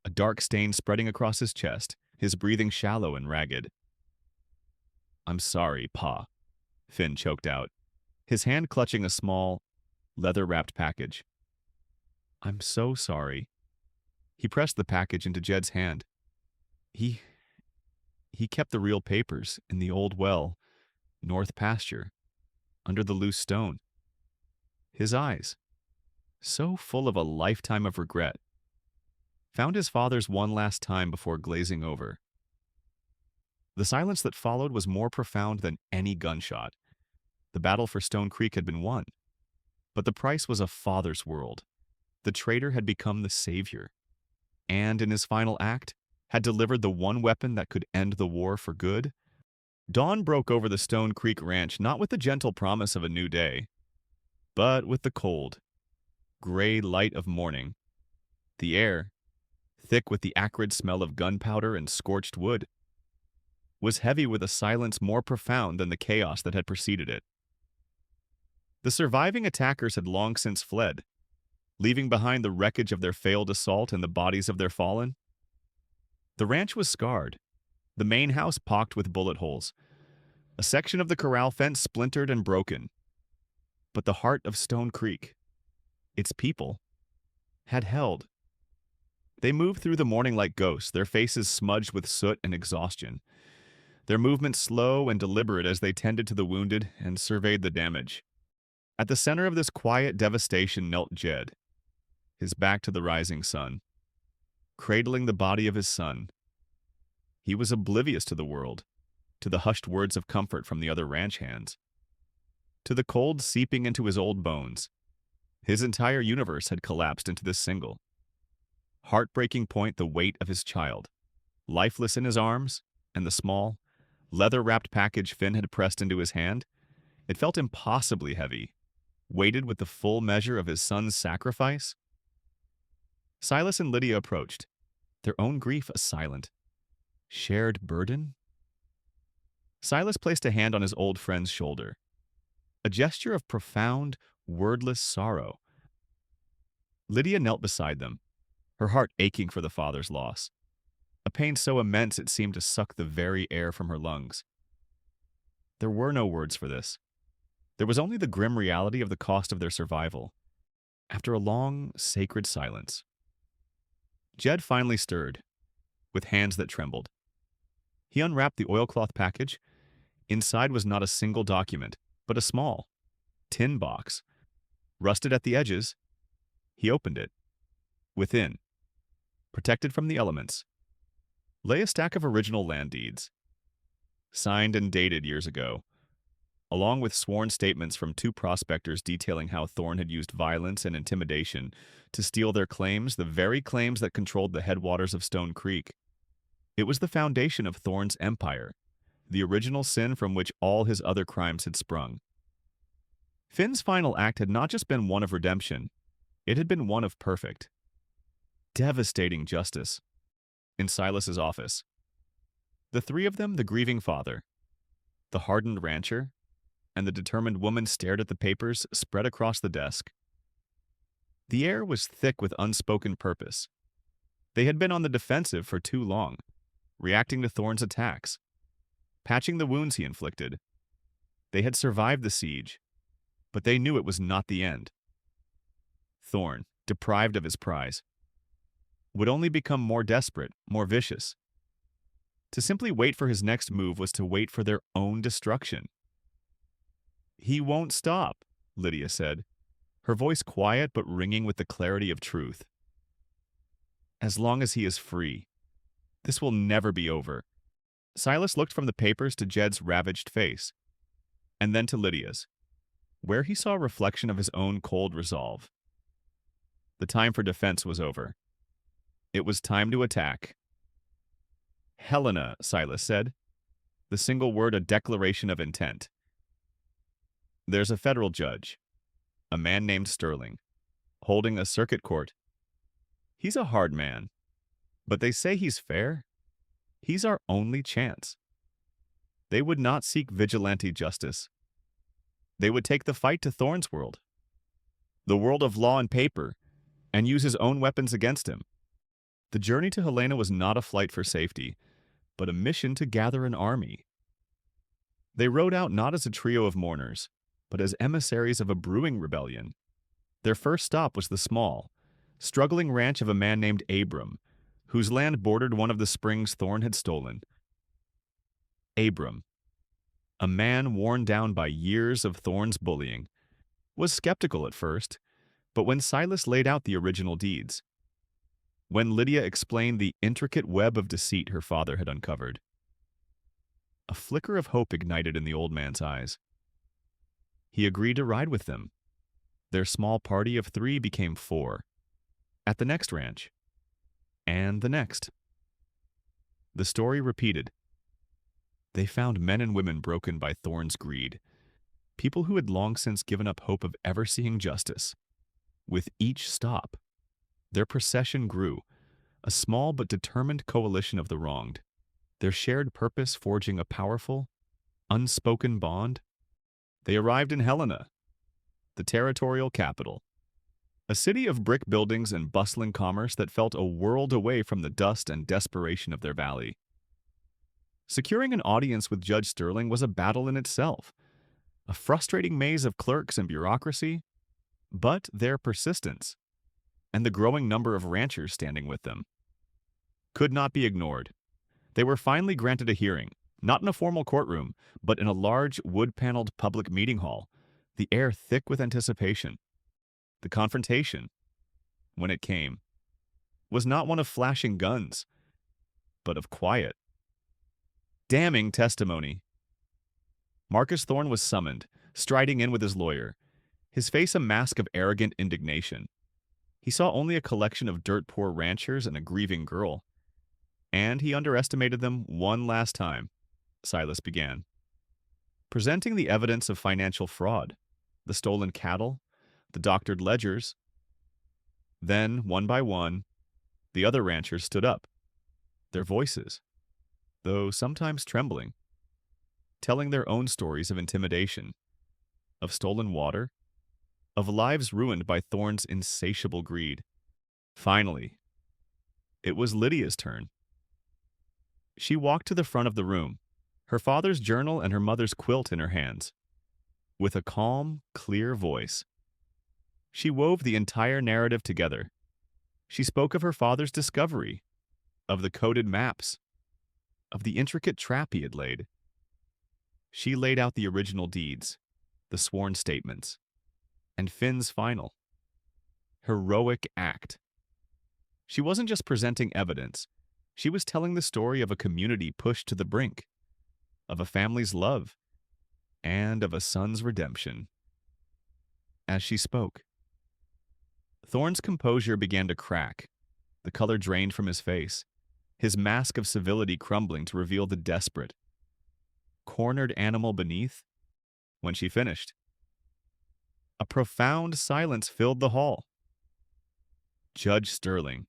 a dark stain spreading across his chest, his breathing shallow and ragged. "I'm sorry, Pa," Finn choked out, his hand clutching a small, leather-wrapped package. "I'm so sorry." He pressed the package into Jed's hand. He kept the real papers in the old well, north pasture, under the loose stone. His eyes, so full of a lifetime of regret, found his father's one last time before glazing over. The silence that followed was more profound than any gunshot. The battle for Stone Creek had been won, but the price was a father's world. The traitor had become the savior, and in his final act, had delivered the one weapon that could end the war for good. Dawn broke over the Stone Creek ranch not with the gentle promise of a new day, but with the cold, gray light of morning. The air, thick with the acrid smell of gunpowder and scorched wood, was heavy with a silence more profound than the chaos that had preceded it. The surviving attackers had long since fled, leaving behind the wreckage of their failed assault and the bodies of their fallen. The ranch was scarred, the main house pocked with bullet holes, a section of the corral fence splintered and broken. But the heart of Stone Creek, its people, had held. They moved through the morning like ghosts, their faces smudged with soot and exhaustion, their movements slow and deliberate as they tended to the wounded and surveyed the damage. At the center of this quiet devastation knelt Jed, his back to the rising sun, cradling the body of his son. He was oblivious to the world, to the hushed words of comfort from the other ranch hands, to the cold seeping into his old bones. His entire universe had collapsed into this single, heartbreaking point: the weight of his child, lifeless in his arms, and the small, leather-wrapped package Finn had pressed into his hand. It felt impossibly heavy, weighted with the full measure of his son's sacrifice. Silas and Lydia approached, their own grief a silent, shared burden. Silas placed a hand on his old friend's shoulder, a gesture of profound, wordless sorrow. Lydia knelt beside them, her heart aching for the father's loss, a pain so immense it seemed to suck the very air from her lungs. There were no words for this. There was only the grim reality of the cost of their survival. After a long, sacred silence, Jed finally stirred, with hands that trembled. He unwrapped the oilcloth package. Inside was not a single document, but a small, tin box. Rusted at the edges, he opened it. Within, protected from the elements, lay a stack of original land deeds, signed and dated years ago, along with sworn statements from 2 prospectors detailing how Thorne had used violence and intimidation to steal their claims, the very claims that controlled the headwaters of Stone Creek. It was the foundation of Thorne's empire, the original sin from which all his other crimes had sprung. Finn's final act had not just been one of redemption, it had been one of perfect, devastating justice. In Silas's office, the 3 of them, the grieving father, the hardened rancher, and the determined woman, stared at the papers spread across the desk. The air was thick with unspoken purpose. They had been on the defensive for too long, reacting to Thorne's attacks, patching the wounds he inflicted. They had survived the siege, but they knew it was not the end. Thorne, deprived of his prize, would only become more desperate, more vicious. To simply wait for his next move was to wait for their own destruction. "He won't stop," Lydia said, her voice quiet but ringing with the clarity of truth. "As long as he is free. This will never be over. Silas looked from the papers to Jed's ravaged face, and then to Lydia's, where he saw a reflection of his own cold resolve. The time for defense was over. It was time to attack. Helena, Silas said, the single word a declaration of intent. There's a federal judge, a man named Sterling, holding a circuit court. He's a hard man, but they say he's fair. He's our only chance. They would not seek vigilante justice. They would take the fight to Thorne's world, the world of law and paper, and use his own weapons against him. The journey to Helena was not a flight for safety, but a mission to gather an army. They rode out not as a trio of mourners, but as emissaries of a brewing rebellion. Their first stop was the small, struggling ranch of a man named Abram, whose land bordered one of the springs Thorne had stolen. Abram, a man worn down by years of Thorne's bullying, was skeptical at first, but when Silas laid out the original deeds, when Lydia explained the intricate web of deceit her father had uncovered, a flicker of hope ignited in the old man's eyes. He agreed to ride with them. Their small party of 3 became 4, at the next ranch, and the next. The story repeated. They found men and women broken by Thorne's greed, people who had long since given up hope of ever seeing justice. With each stop, their procession grew, a small but determined coalition of the wronged, their shared purpose forging a powerful, unspoken bond. They arrived in Helena, the territorial capital, a city of brick buildings and bustling commerce that felt a world away from the dust and desperation of their valley. Securing an audience with Judge Sterling was a battle in itself, a frustrating maze of clerks and bureaucracy, but their persistence, and the growing number of ranchers standing with them, could not be ignored. They were finally granted a hearing, not in a formal courtroom, but in a large wood-paneled public meeting hall, the air thick with anticipation. The confrontation, when it came, was not one of flashing guns, but of quiet, damning testimony. Marcus Thorne was summoned, striding in with his lawyer, his face a mask of arrogant indignation. He saw only a collection of dirt-poor ranchers and a grieving girl, and he underestimated them one last time. Silas began, presenting the evidence of financial fraud, the stolen cattle, the doctored ledgers. Then, one by one, the other ranchers stood up, their voices, though sometimes trembling, telling their own stories of intimidation, of stolen water, of lives ruined by Thorne's insatiable greed. Finally, it was Lydia's turn. She walked to the front of the room, her father's journal and her mother's quilt in her hands. With a calm, clear voice, she wove the entire narrative together. She spoke of her father's discovery, of the coded maps, of the intricate trap he had laid. She laid out the original deeds, the sworn statements, and Finn's final, heroic act. She wasn't just presenting evidence. She was telling the story of a community pushed to the brink, of a family's love, and of a son's redemption. As she spoke, Thorne's composure began to crack. The color drained from his face, his mask of civility crumbling to reveal the desperate, cornered animal beneath. When she finished, a profound silence filled the hall. Judge Sterling,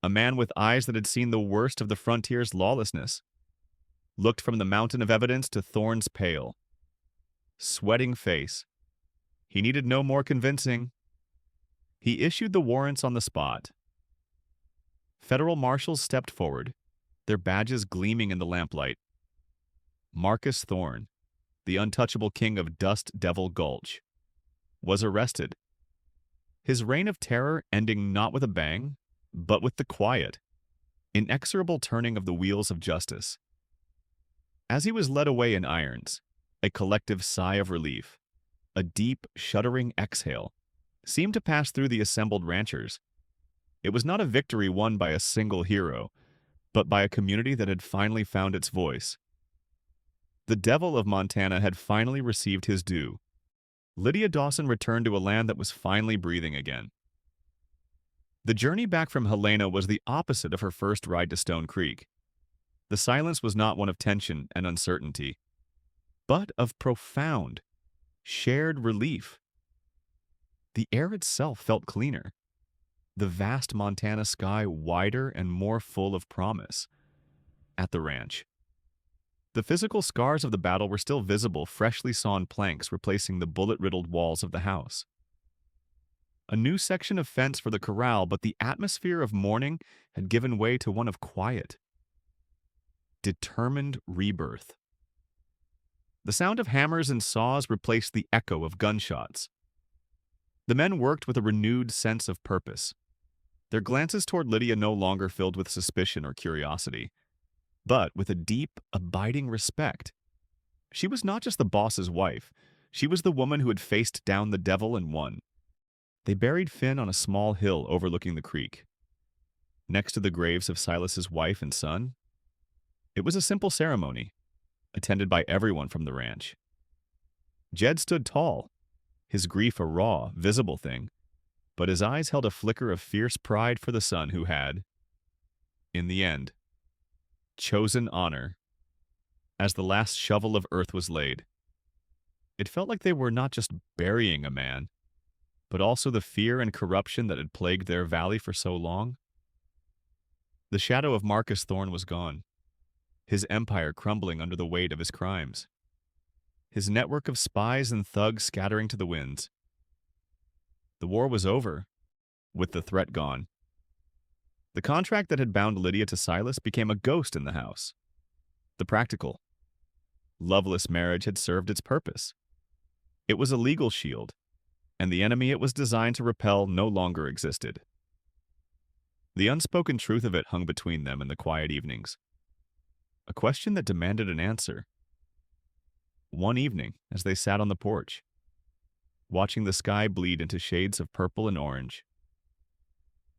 a man with eyes that had seen the worst of the frontier's lawlessness, looked from the mountain of evidence to Thorne's pale, sweating face. He needed no more convincing. He issued the warrants on the spot. Federal marshals stepped forward, their badges gleaming in the lamplight. Marcus Thorne, the untouchable king of Dust Devil Gulch, was arrested. His reign of terror ending not with a bang, but with the quiet, inexorable turning of the wheels of justice. As he was led away in irons, a collective sigh of relief, a deep, shuddering exhale, seemed to pass through the assembled ranchers. It was not a victory won by a single hero, but by a community that had finally found its voice. The devil of Montana had finally received his due. Lydia Dawson returned to a land that was finally breathing again. The journey back from Helena was the opposite of her first ride to Stone Creek. The silence was not one of tension and uncertainty, but of profound, shared relief. The air itself felt cleaner, the vast Montana sky wider and more full of promise. At the ranch, the physical scars of the battle were still visible, freshly sawn planks replacing the bullet-riddled walls of the house. A new section of fence for the corral, but the atmosphere of mourning had given way to one of quiet, determined rebirth. The sound of hammers and saws replaced the echo of gunshots. The men worked with a renewed sense of purpose. Their glances toward Lydia no longer filled with suspicion or curiosity, but with a deep, abiding respect. She was not just the boss's wife. She was the woman who had faced down the devil and won. They buried Finn on a small hill overlooking the creek, next to the graves of Silas's wife and son. It was a simple ceremony, attended by everyone from the ranch. Jed stood tall, his grief a raw, visible thing, but his eyes held a flicker of fierce pride for the son who had, in the end, chosen honor as the last shovel of earth was laid. It felt like they were not just burying a man, but also the fear and corruption that had plagued their valley for so long. The shadow of Marcus Thorne was gone, his empire crumbling under the weight of his crimes, his network of spies and thugs scattering to the winds. The war was over, with the threat gone. The contract that had bound Lydia to Silas became a ghost in the house. The practical, loveless marriage had served its purpose. It was a legal shield, and the enemy it was designed to repel no longer existed. The unspoken truth of it hung between them in the quiet evenings, a question that demanded an answer. One evening, as they sat on the porch, watching the sky bleed into shades of purple and orange,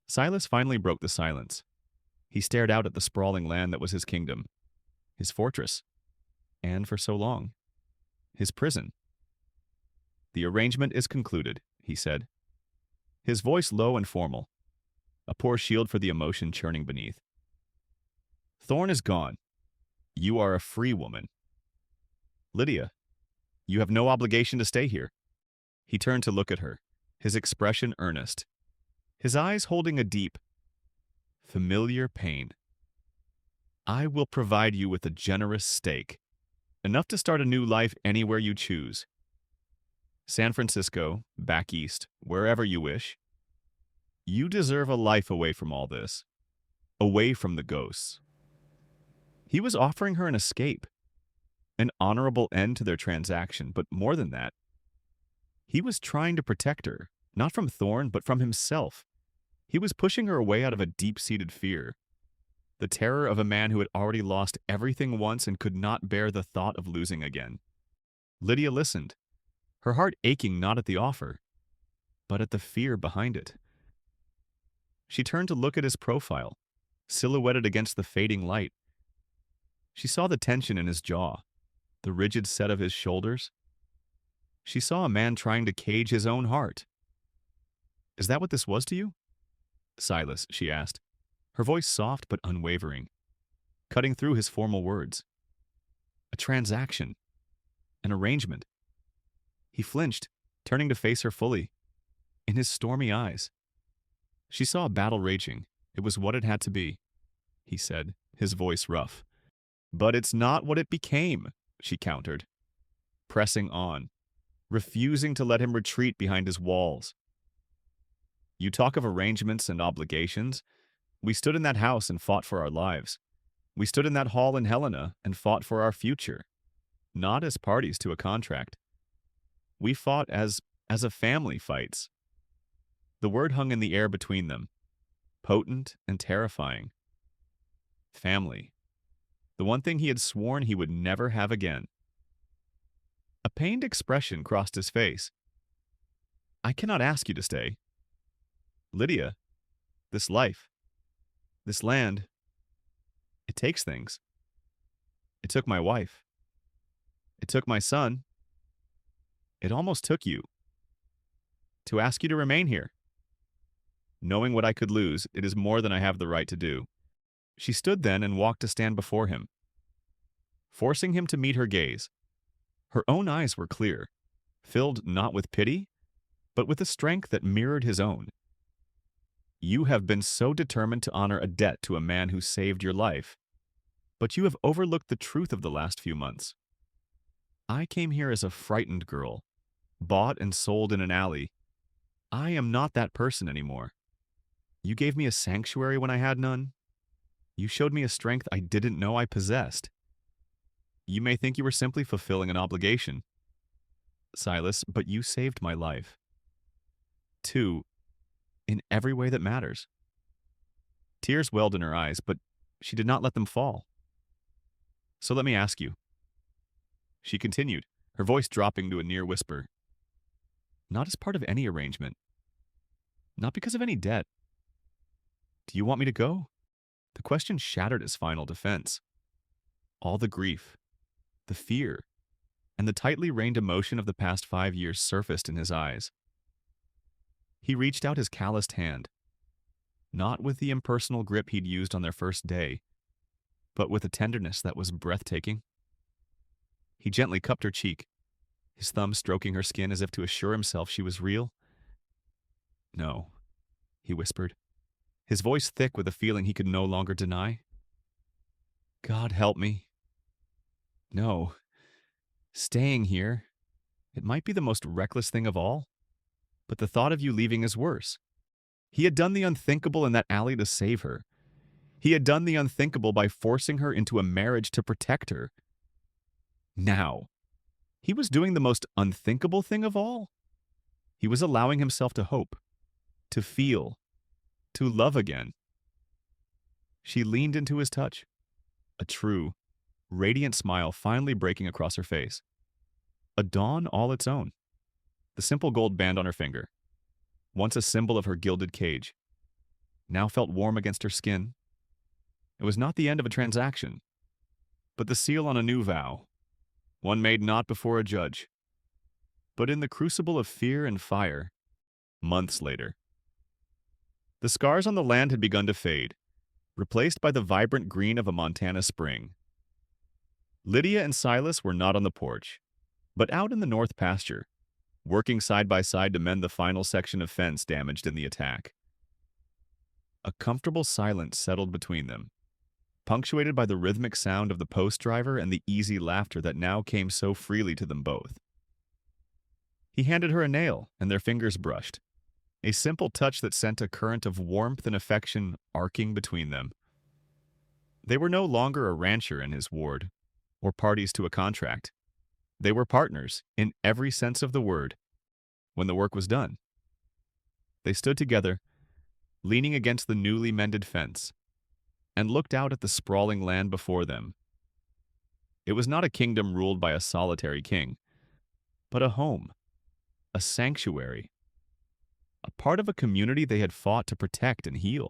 Silas finally broke the silence. He stared out at the sprawling land that was his kingdom, his fortress, and, for so long, his prison. "The arrangement is concluded," he said, his voice low and formal, a poor shield for the emotion churning beneath. "Thorne is gone. You are a free woman. Lydia, you have no obligation to stay here." He turned to look at her, his expression earnest, his eyes holding a deep, familiar pain. "I will provide you with a generous stake, enough to start a new life anywhere you choose. San Francisco, back east, wherever you wish. You deserve a life away from all this, away from the ghosts." He was offering her an escape, an honorable end to their transaction, but more than that, he was trying to protect her, not from Thorne, but from himself. He was pushing her away out of a deep-seated fear, the terror of a man who had already lost everything once and could not bear the thought of losing again. Lydia listened, her heart aching not at the offer, but at the fear behind it. She turned to look at his profile, silhouetted against the fading light. She saw the tension in his jaw, the rigid set of his shoulders. She saw a man trying to cage his own heart. "Is that what this was to you, Silas?" she asked, her voice soft but unwavering, cutting through his formal words. "A transaction, an arrangement." He flinched, turning to face her fully. In his stormy eyes, she saw a battle raging. "It was what it had to be," he said, his voice rough. "But it's not what it became," she countered, pressing on, refusing to let him retreat behind his walls. "You talk of arrangements and obligations. We stood in that house and fought for our lives. We stood in that hall in Helena and fought for our future, not as parties to a contract. We fought as a family fights." The word hung in the air between them, potent and terrifying. Family. The one thing he had sworn he would never have again. A pained expression crossed his face. "I cannot ask you to stay. Lydia, this life, this land, It takes things. It took my wife. It took my son. It almost took you. To ask you to remain here. Knowing what I could lose, it is more than I have the right to do. She stood then and walked to stand before him, forcing him to meet her gaze. Her own eyes were clear, filled not with pity, but with a strength that mirrored his own. You have been so determined to honor a debt to a man who saved your life, but you have overlooked the truth of the last few months. I came here as a frightened girl, bought and sold in an alley. I am not that person anymore. You gave me a sanctuary when I had none. You showed me a strength I didn't know I possessed. You may think you were simply fulfilling an obligation, Silas, but you saved my life. 2, in every way that matters. Tears welled in her eyes, but she did not let them fall. So let me ask you. She continued, her voice dropping to a near whisper. Not as part of any arrangement. Not because of any debt. Do you want me to go? The question shattered his final defense. All the grief, the fear, and the tightly reined emotion of the past 5 years surfaced in his eyes. He reached out his calloused hand, not with the impersonal grip he'd used on their first day, but with a tenderness that was breathtaking. He gently cupped her cheek, his thumb stroking her skin as if to assure himself she was real. No, he whispered, his voice thick with a feeling he could no longer deny. God help me. No, staying here, it might be the most reckless thing of all, but the thought of you leaving is worse. He had done the unthinkable in that alley to save her. He had done the unthinkable by forcing her into a marriage to protect her. Now, he was doing the most unthinkable thing of all. He was allowing himself to hope, to feel, to love again. She leaned into his touch, a true, radiant smile finally breaking across her face. A dawn all its own. The simple gold band on her finger, once a symbol of her gilded cage, now felt warm against her skin. It was not the end of a transaction, but the seal on a new vow, one made not before a judge, but in the crucible of fear and fire, months later. The scars on the land had begun to fade, replaced by the vibrant green of a Montana spring. Lydia and Silas were not on the porch, but out in the north pasture, working side by side to mend the final section of fence damaged in the attack. A comfortable silence settled between them, punctuated by the rhythmic sound of the post driver and the easy laughter that now came so freely to them both. He handed her a nail, and their fingers brushed, a simple touch that sent a current of warmth and affection arcing between them. They were no longer a rancher in his ward, or parties to a contract. They were partners, in every sense of the word, when the work was done. They stood together, leaning against the newly mended fence, and looked out at the sprawling land before them. It was not a kingdom ruled by a solitary king, but a home, a sanctuary, a part of a community they had fought to protect and heal.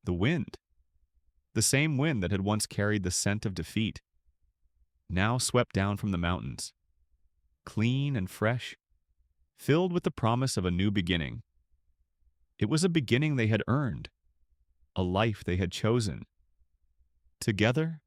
The wind, the same wind that had once carried the scent of defeat, now swept down from the mountains, clean and fresh, filled with the promise of a new beginning. It was a beginning they had earned, a life they had chosen. Together,